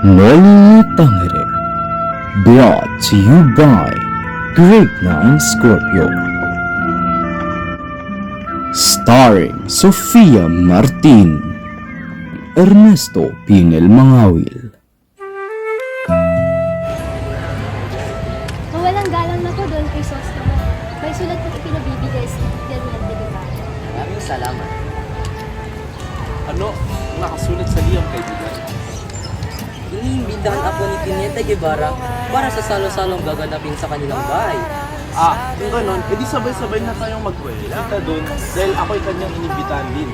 Noli Tangere, brought to you by Great Nine Scorpio. Starring Sofia Martin, Ernesto Pinel Mangawil. Mawalang galang na ko doon kay Sosto mo. May sulat kong ipinabibigay sa Daniel de Guevara. Maraming salamat. Ano? Nakasulat sa liyang kaibigan. Iniimbitahan ako ni Teniente Guevara para sa salo-salong gaganapin sa kanilang bahay. Kung ganon, edi sabay-sabay na tayong magpunta doon dahil ako'y kanyang inibitahan din.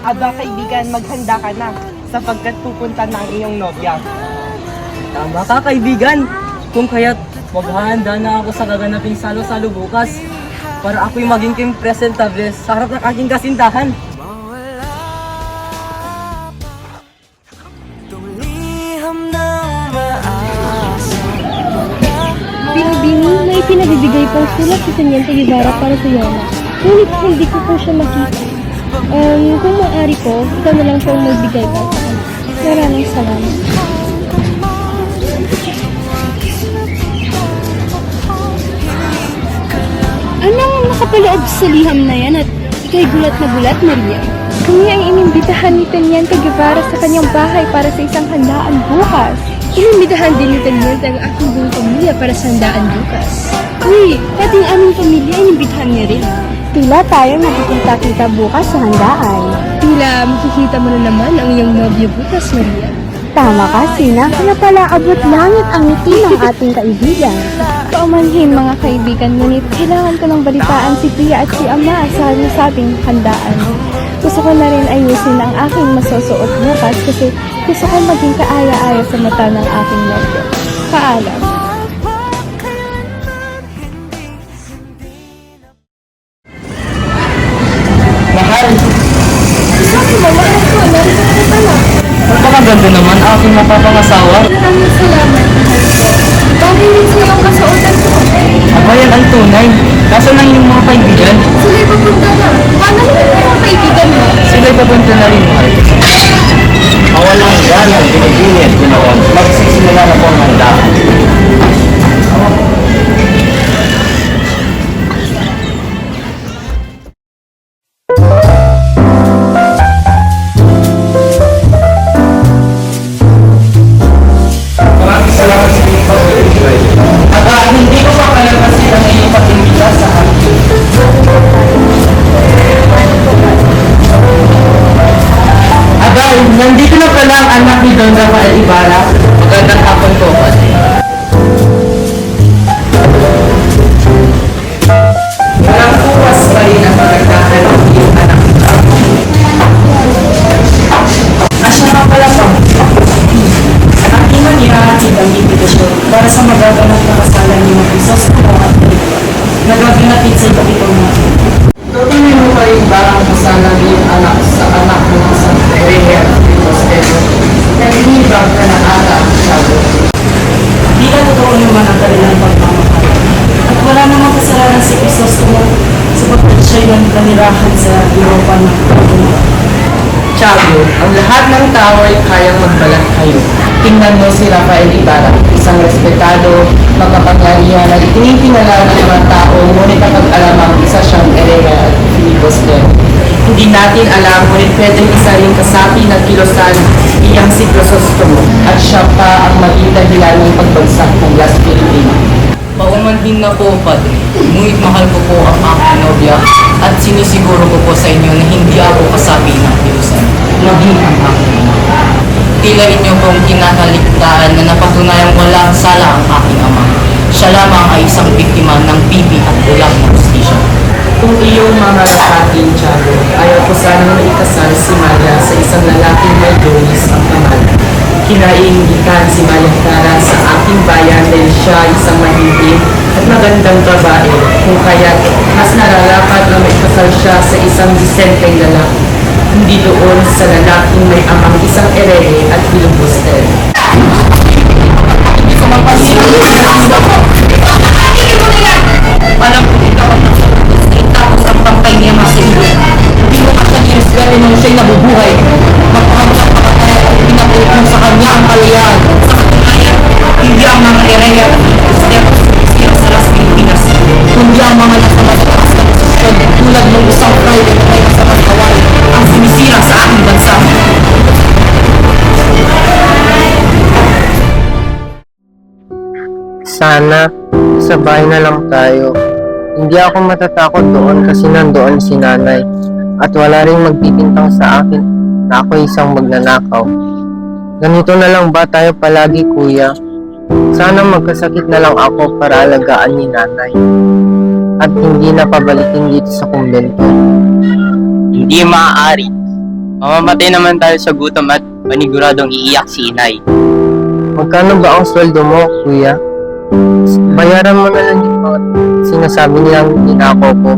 Aba kaibigan, maghanda ka na sapagkat pupunta ng iyong nobya. Tama ka kaibigan! Kung kaya't maghahanda na ako sa gaganaping salo-salo bukas para ako'y maging presentable sa harap ng aking kasintahan. Binibini, may pinabibigay pong sulat si Teniente Guevara para sa Yona. Ngunit hindi ko po siya makita. Kung maaari po, ikaw na lang po ang magbigay para sa kanya. Maraming salamat. Anong nakapaloob sa liham na yan at ikay gulat na gulat, Maria? Kami ay inimbitahan ni Teniente Guevara sa kanyang bahay para sa isang handaan bukas. Inimbitahan din ni Teniente ang aking buong pamilya para sa handaan bukas. Uy, pati ang aming pamilya inimbitahan niya rin. Tila tayo magkikita-kita bukas sa handaan. Tila makikita mo na naman ang iyong nobyo bukas, Maria. Tama ka, Sina. Kaya pala abot langit ang ngiti ng ating kaibigan. Paumanhin mga kaibigan, ngunit kailangan ko ng balitaan si Pia at si Ama sa ating handaan. Gusto ko na rin ayusin ang aking masusuot bukas kasi gusto ko maging kaaya-aya sa mata ng aking nobyo. Paalam. Mahal! Magpakaganda naman aking mapapangasawa. Maraming salamat, mahal ko. Bagay din sa iyong kasuotan ko. Aba yan ang tunay. Kaso lang yung mga kaibigan. Sila'y papunta na. Paano naman yung mga kaibigan mo? Sila'y papunta na rin, mahal. Mawalang galang binibinit ko noon, magsisimula na po ang handaan. Maraming salamat sa inyong pagbibigay. At hindi ko pa kalagasin ang iyong pag-imbita sa akin. Agay, nandito na pala ang anak ni Don Rafael Ibarra. Magandang hapon po, pati. Walang puwas pa rin ang pagkakahan ng iyong anak. Asya nga pala po. Ang iman ihahatid ang imbitasyon para sa magaganap na kasalan ni Mapisos at nagaganapit sa iba't ibang mga. Tutuloy mo pa rin ba ang kasalan ni anak sa anak mo sa Rehea at Costello? Naninibag ka na ata ang siyado. Di ka totoo naman ang kanilang pagmamahal. At wala namang kasalanan si Crisostomo sapagkat siya'y nanirahan sa Europa ng Pagmamahal. Tiago, ang lahat ng tao ay kayang magbalat kayo. Tingnan mo si Rafael Ibarra, isang respetado, makapangyarihan at itinipinala ng mga tao, ngunit kapag alamang isa siyang Herrera at Filibustero. Hindi natin alam, ngunit pwedeng isa rin kasapi ng kilosan, iyang si Crisostomo, at siya pa ang maging dahilan ng pagbagsak ng Las Pilipinas. Paumanhin na po, Padre. Ngunit mahal ko po ang aking nobya at sinisiguro ko po sa inyo na hindi ako kasabi ng kilusan. Maging ang aking ama. Tila inyo pong kinakaligtaan na napatunayang walang sala ang aking ama. Siya lamang ay isang biktima ng pipi at ulang na justisya. Kung iyong mga atin, Tiago, ayaw ko sanang maikasal si Maria sa isang lalaking may donis ang kamal. Kinaingitan si Maria Clara sa aking bayan dahil siya isang mahimbing at magandang babae. Kung kaya't mas nararapat na maikasal siya sa isang disenteng lalaki. Hindi doon sa lalaking may amang isang Herrera at Filibustero. Hindi ko mapansin. Alam ko ito ang tapos ang pampay niya sa ilo. Hindi mo kasanilis gawin nung siya'y nabubuhay. Magpahamsak pa kaya pinapulong sa kanya ang kalayaan. Sana, sa bahay na lang tayo. Hindi ako matatakot doon kasi nandoon si nanay. At wala ring magbibintang sa akin na ako isang magnanakaw. Ganito na lang ba tayo palagi, kuya? Sana magkasakit na lang ako para alagaan ni nanay. At hindi na pabalikin dito sa kumbento. Hindi maaari. Mamamatay naman tayo sa gutom at paniguradong iiyak si inay. Magkano ba ang sweldo mo, kuya? Bayaran mo na lang yung mga sinasabi nilang ninakaw ko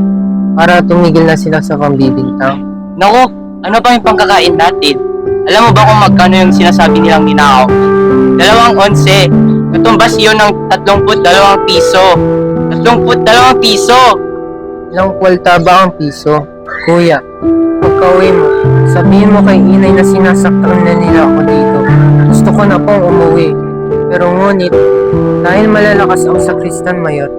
para tumigil na sila sa pambibintang. Naku, ano pa yung pangkakain natin? Alam mo ba kung magkano yung sinasabi nilang ninakaw? 2.11. Katumbas yun ng 32 piso. 32 piso! Ilang kwalta ba ang piso? Kuya, pagka-uwi mo, sabihin mo kay inay na sinasaktan na nila ako dito. Gusto ko na pong umuwi. Pero ngunit, dahil malalakas ang sakristan mayor,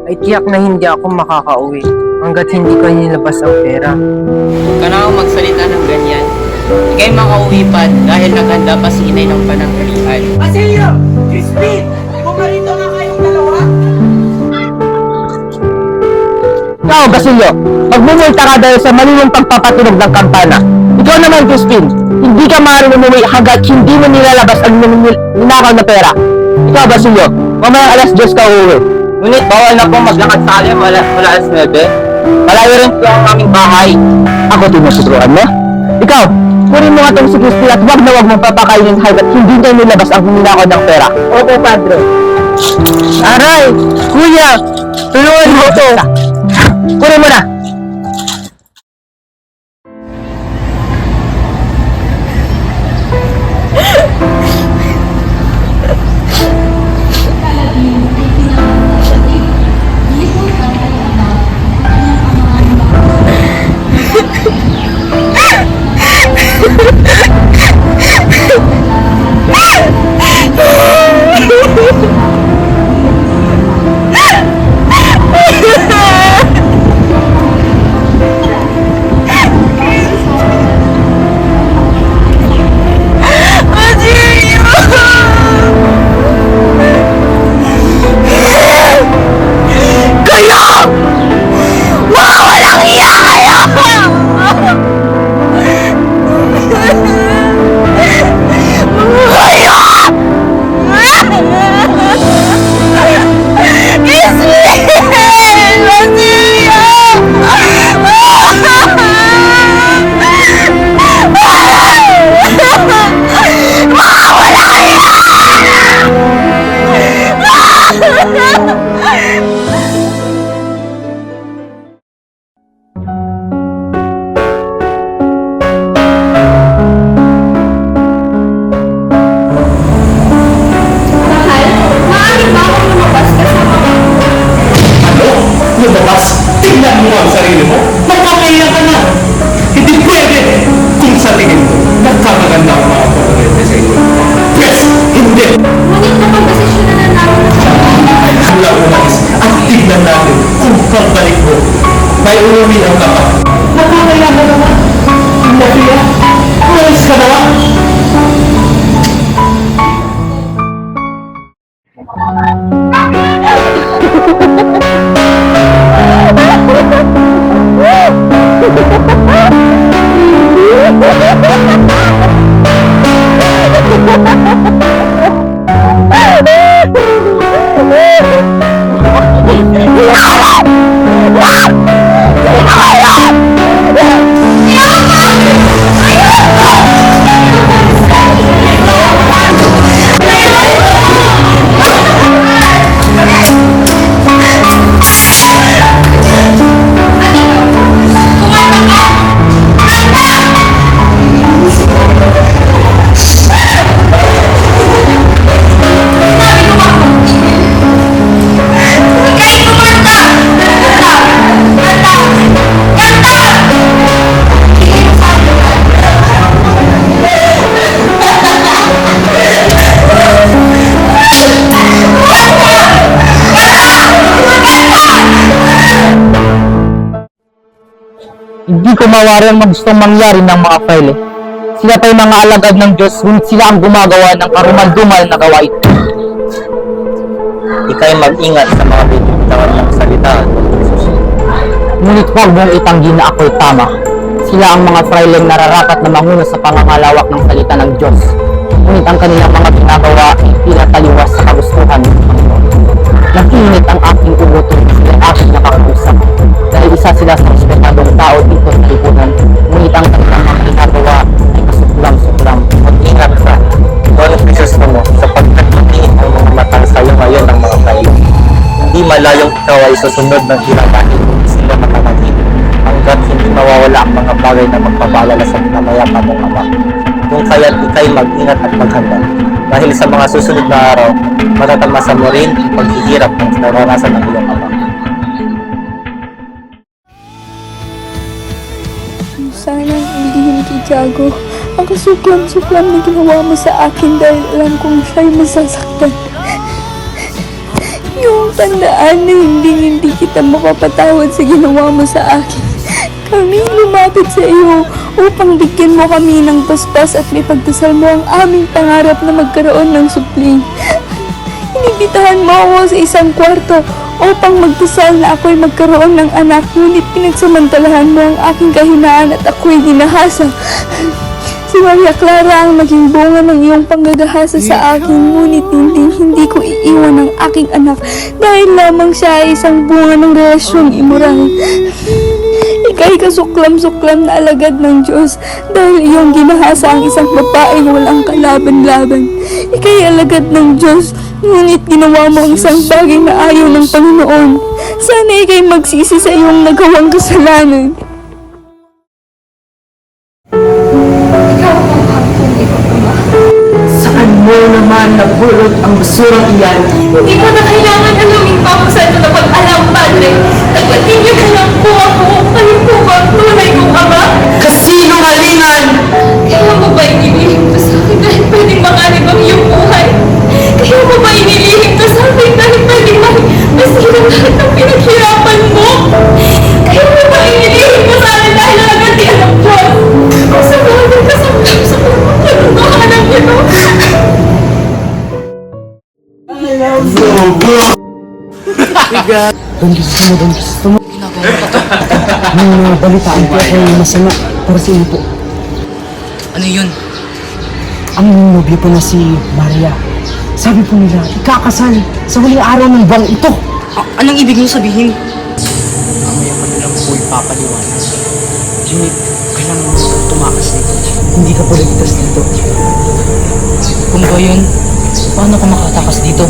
ay tiyak na hindi ako makakauwi hanggat hindi ko nilabas ang pera. Huwag ka na akong magsalita ng ganyan. Ika'y makauwi pa dahil naghanda pa si inay ng pananghalian. Basilio! Crispin! Bumarito nga kayong dalawa! Ikaw, Basilio, magmumulta ka dahil sa malinong pagpapatunog ng kampana. Ikaw naman, Crispin, hindi ka maaaring umuwi hanggat hindi mo nilalabas ang ninakaw na pera. Ikaw, Basilio, mamayang alas 10 ka uuwi. Ngunit bawal na pong maglakad sa alim mula alas 9. Malayo rin po ang aming bahay. Ako tinusuturuan mo? Ikaw, kunin mo nga itong si Crispin at wag na wag mong papakainin hanggat hindi niya nilabas ang ninakaw ng pera. Opo, Padre. Aray! Kuya! Tulungan mo ito! Kunin mo na! Lumabas! Tingnan mo ang sarili mo! Magkakailan ka na! Hindi pwede! Kung sa tingin mo, nagkakaganda ang mga pagkakita sa iyo. Yes! Hindi! Ngunit napag-desisyon na namin Wala umalis at tignan natin kung pagbalik mo, may ulumin ang kapal. Nakakailan ka naman! Mafia! Umalis ka naman! Hindi ko mawari ang gustong mangyari ng mga file. Sila pa'y mga alagad ng Diyos, ngunit sila ang gumagawa ng karumal-dumal na gawain. ikay mag-ingat sa mga binitawan ng salita. Ngunit huwag mong itanggi na ako'y tama. Sila ang mga fraileng nararapat na manguna sa pangangalawak ng salita ng Diyos. Ngunit ang kanilang mga ginagawa ay tila taliwas sa kagustuhan ng Panginoon. Nag-init ang aking ulo tuwing sila'y aking nakakausap. Dahil isa sila sa respetadong tao dito sa lipunan. Ngunit ang kanilang mga ginagawa ay kasuklam-suklam. Mag-ingat ka. Doon Kristo mo sapagkat matingin ang mga matang sa'yo ngayon ng mga kayo. Hindi malayong ikaw ay susunod ng hiramahin sila makamagin hanggat hindi mawawala ang mga bagay na magpapaalala sa pinamayapa mong ama. Kung kaya't ikay mag-ingat at maghanda. Dahil sa mga susunod na araw, matatamasa mo rin ang paghihirap ng naranasan ng iyong ama. Sana hindi kay Tiago ang kasuklam-suklam na ginawa mo sa akin dahil alam kong siya'y masasaktan. Yung tandaan na hindi kita mapapatawad sa ginawa mo sa akin. Kami lumapit sa iyo upang bigyan mo kami ng paspas at may pagdasal mo ang aming pangarap na magkaroon ng supling. Inibitahan mo ako sa isang kwarto upang magdasal na ako'y magkaroon ng anak, ngunit pinagsamantalahan mo ang aking kahinaan at ako'y dinahasa. Si Maria Clara ang naging bunga ng iyong panggagahasa sa akin, ngunit hindi ko iiwan ang aking anak dahil lamang siya ay isang bunga ng relasyong imoral. Ika'y kasuklam-suklam na alagad ng Diyos dahil iyong ginahasa ang isang babaeng walang kalaban-laban. Ika'y alagad ng Diyos, ngunit ginawa mo ang isang bagay na ayaw ng Panginoon. Sana ika'y magsisi sa iyong nagawang kasalanan. Saan mo naman nabulot ang basurang iyan? Hindi mo na kailangan alamin pa ako sa ito na pag-alam, Padre. Tagpatin niyo na lang po ako. Kayo po ba ang tunay kong ama? Kasinungalingan! Kaya mo ba inilihim ko sa akin dahil pwedeng makalib ang iyong buhay? Kaya mo ba inilihim ko sa akin dahil pwedeng masira lahat ng pinaghirapan mo? Kaya mo ba inilihim ko sa akin dahil nagatian ng Diyos? Sa bagay kasangkap sa pagkakaroon ng ito. Don Crisostomo. May balitaan po ako yung masama para sa inyo po. Ano yun? Ang nobyo po na si Maria. Sabi po nila, ikakasal sa huling araw ng buwang ito. Anong ibig niyo sabihin? Mamaya pa nilang po ipapaliwanag. Ngunit, kailangan mo tumakas dito. Hindi ka po ligtas dito. Kung ba yun, paano ka makatakas dito?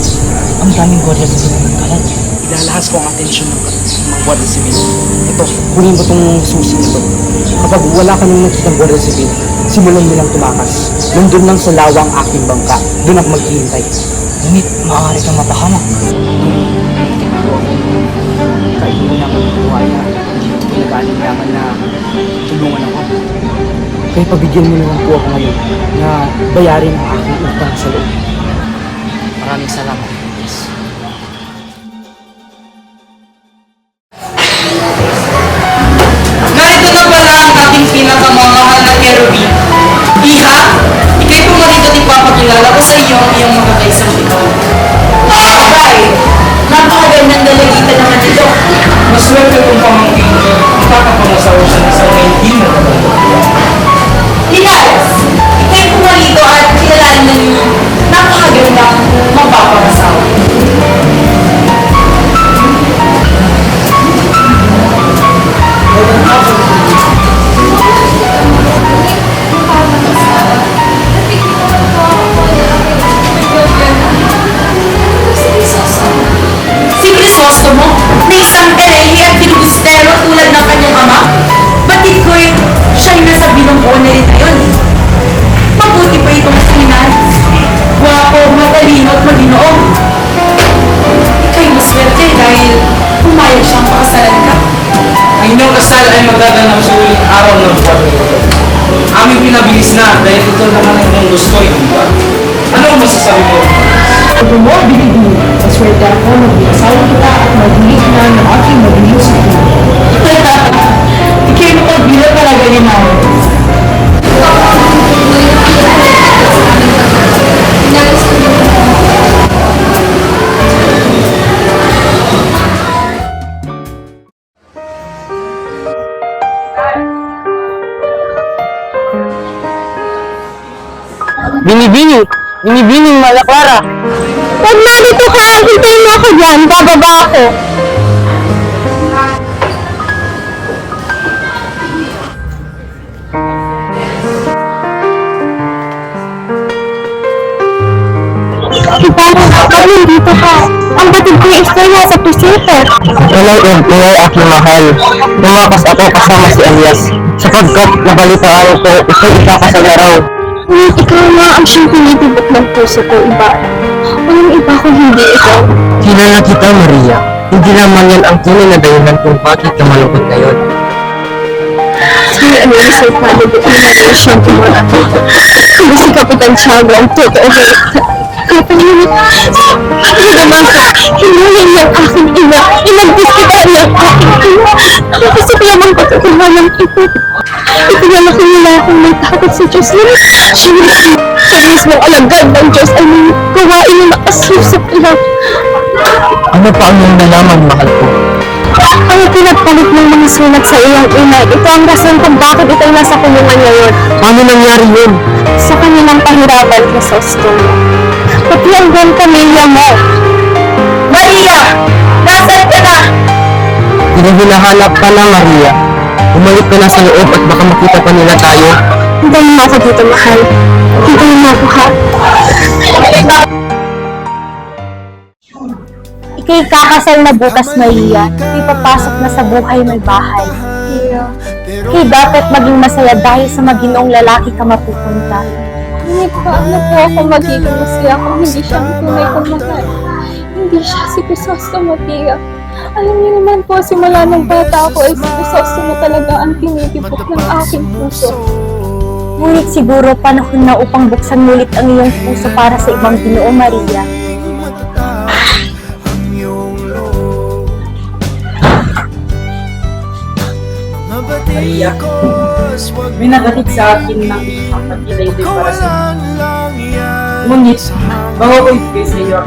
Ang daming gwardiya sa kalat. Ilalahas ko ang atensyon ng mga Guardia Civil. Ito, kunin mo itong susi nito. Kapag wala ka nang nakitang Guardia Civil, simulan mo lang tumakas. Nandun lang sa lawang aking bangka. Doon ako maghihintay. Ngunit maaari kang mapahamak. Kainin mo naman ang buhaya. Hindi nag-aalilangan na tulungan ako. Kaya pabigyan mo naman po ako ngayon na bayarin ang aking utang sa loob. Maraming salamat. Yes. Narito na pala ang ating pinakamamahal na cherubim. Iha, ikay pumarito at ipapakilala ko sa iyo ang iyong makakaisang ito. Abay, napakagandang dalagita naman ito. Maswerte kung pamangkin ko, kakapangasawa siya ng isang hindi mo Hilalas, ikay pumarito at kilalanin na ninyo napakagandang mapapangasawa. Si Crisostomo, na isang erehe at pinugustero tulad ng kanyang ama, batid ko'y siya'y nasa bilungkuan na rin ngayon. Mabuti pa itong sinan. Guwapo, matalino at maginoong. Ika'y maswerte dahil pumayag siyang pakasalan ka. Ang inyong kasal ay magaganap sa uling araw ng buwan ng ito. Aming pinabilis na dahil ito naman ang inyong gusto, hindi ba? Ano ang masasabi mo? Pag mo, binibili, maswerte ako mag-iasawa kita at mag-iit na ng aking mag-iusap na. Ika'y makagbila talaga ni Mao. Binibining Maria Clara. Pag narito ka, hintayin mo ako dyan. Bababa ako. Ibarra, pag nandito ka, ang batid ko yung istorya sa presinto. Walay ingay aking mahal. Lumakas ako kasama si Elias, sapagkat nabalitaan ko ito'y ikakasal na raw. Ngunit ikaw na ang siyang pinitibok ng puso ko, Ibarra. Walang iba kung hindi ikaw. Kilala kita, Maria. Hindi naman yan ang tunay na dahilan kung bakit ka malungkot ngayon. Sir, ano yung Sir Padre de Maria siyang tumura. Kung si Kapitan Tiago ang totoo ko. Kapanginit, naman ka, hinuhin niyang aking ina, inagdis kita niyang aking ina. Nakakasip lamang katotohanan ito. Itinalak nila akong may takot sa Diyos na sa mismong alagad ng Diyos ay may gawain na nakasusap lang. Ano pa ang iyong nalaman, mahal ko? Ang pinagpalit ng mga sulat sa iyong ina, ito ang rason kung bakit ito'y nasa kulungan ngayon. Paano nangyari yun? Sa kanilang pahirapan sa Ostomo. Pati ang buong pamilya mo. Maria! Nasaan ka na? Hinahanap ka na, Maria. Umalik ka na sa loob at baka makita pa nila tayo. Hintayin mo ako dito, mahal. Hintayin mo ako, ha? Ika'y kakasal na bukas, Maria. Ipapasok na sa buhay may bahay. Ika'y dapat maging masaya dahil sa maginoong lalaki ka mapupunta. Ngunit paano po ako magiging masaya kung hindi siya ang tunay kong mahal? Hindi siya si Crisostomo, Tia. Alam niyo naman po, simula nung bata ako ay si Crisostomo talaga ang tinitipok ng aking puso. Ngunit siguro panahon na upang buksan mulit ang iyong puso para sa ibang Ginoo, Maria. Maria, may nagatid sa akin ng isang pagkilay-day para sa iyo. Ngunit, bago ko ibigay sa iyo,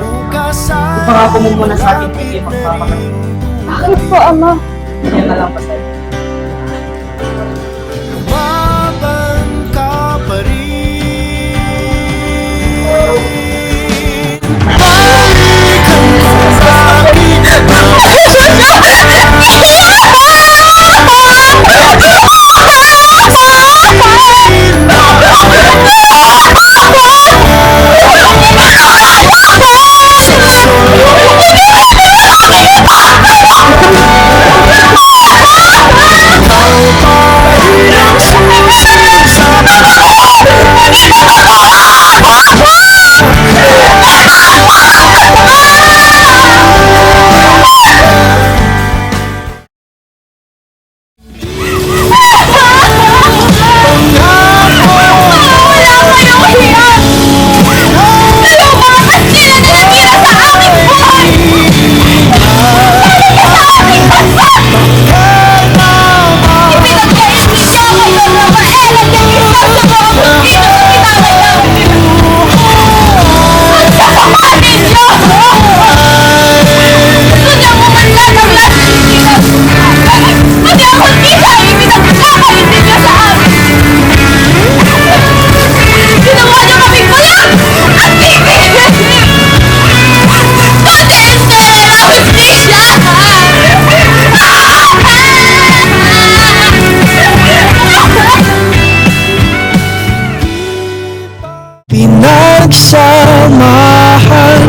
ipangako mo muna sa akin hindi magpapakatid. Bakit po, Ama? Yan na lang pa sa'yo. Pinagsamahan,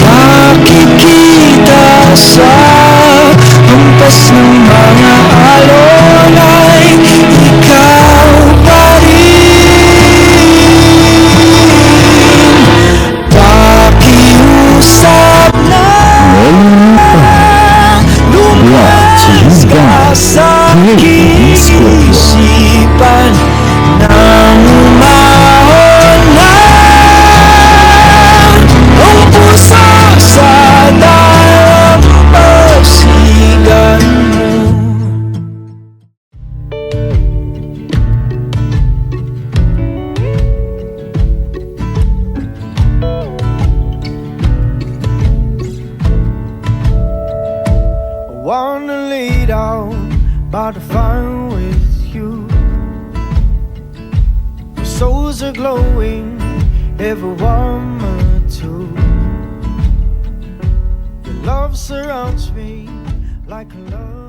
nakikita sa hampas ng mga alon ay ikaw pa rin. Pakiusap na lumas ka sa aking isipan nang umahon na ang puso sa dalampasigan mo. I wanna lay down by the fire with you. Your souls are glowing ever want me to. Your love surrounds me like a love.